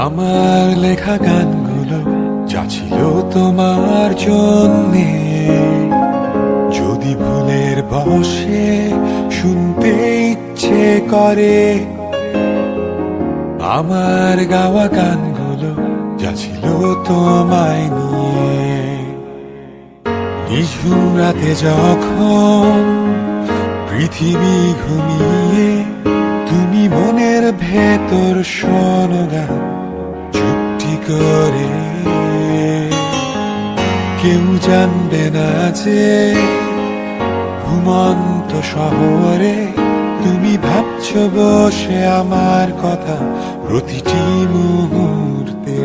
আমার লেখা গানগুলো যা ছিল তোমার জন্যে, যদি ভুলের বশে শুনতে ইচ্ছে করে, আমার গাওয়া গানগুলো যা ছিল তোমায় নিয়ে। নিঝুম রাতে যখন পৃথিবী ঘুমিয়ে, তুমি মনের ভেতর শোনো গান চুপটি করে। কেউ জানবে না যে ঘুমন্ত শহরে তুমি ভাবছো বসে আমার কথা প্রতিটি মুহূর্তে।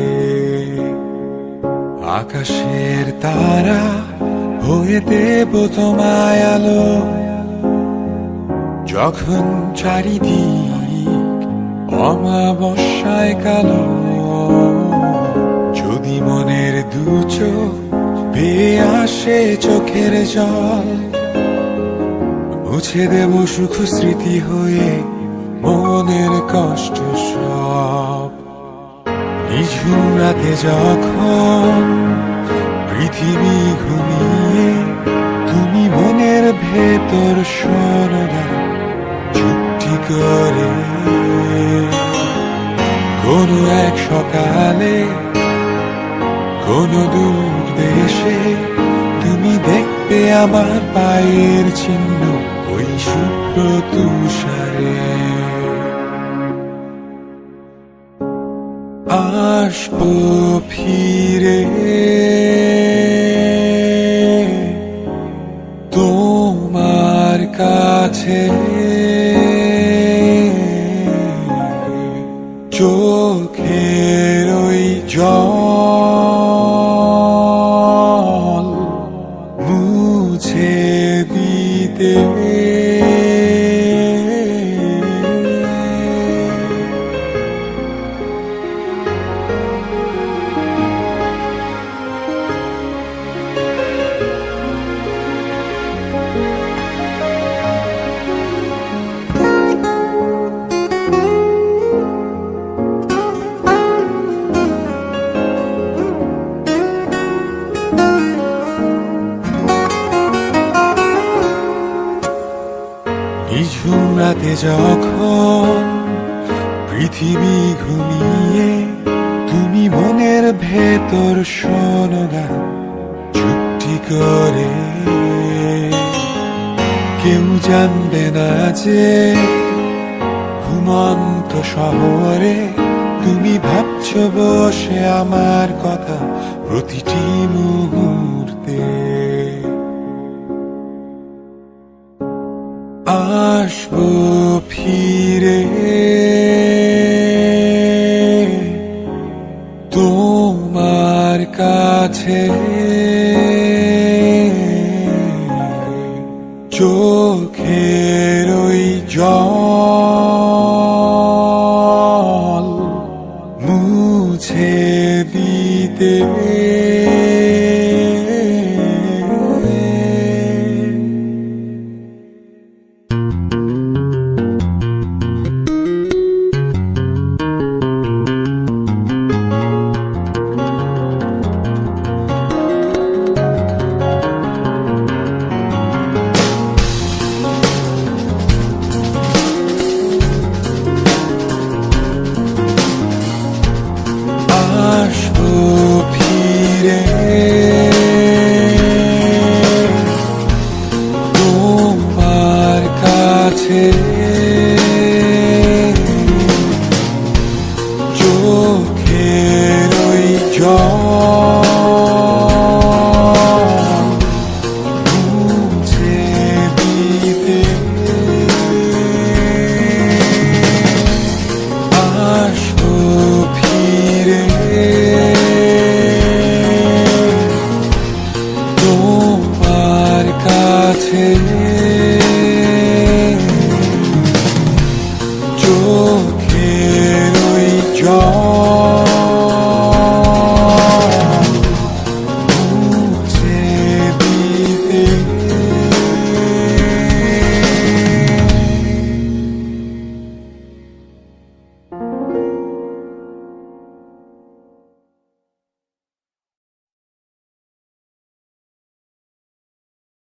আকাশের তারা হয়ে দেব তোমায় আলো, যখন চারিদিক অমাবস্যায় কালো। যদি মনের দু চোখ বেয়ে আসে চোখের জল, মুছে দেব সুখ স্মৃতি হয়ে মনের কষ্ট সব। নিঝুম রাতে যখন পৃথিবী ঘুমিয়ে, তুমি মনের ভেতর শোনো গান চুপটি করে। কোনো এক সকালে কোনো দূর দেশে তুমি দেখবে আমার পায়ের চিহ্ন ওই শুভ্র তুষারে। আসবো ফিরে তোমার কাছে, চোখের ওই জল মুছে দিতে। নিঝুম রাতে যখন পৃথিবী ঘুমিয়ে, তুমি মনের ভেতর শোনো গান চুপটি করে। কেউ জানবে না যে ঘুমন্ত শহরে তুমি ভাবছো বসে আমার কথা প্রতিটি মুহূর্তে। আসবো ফিরে তোমার কাছে।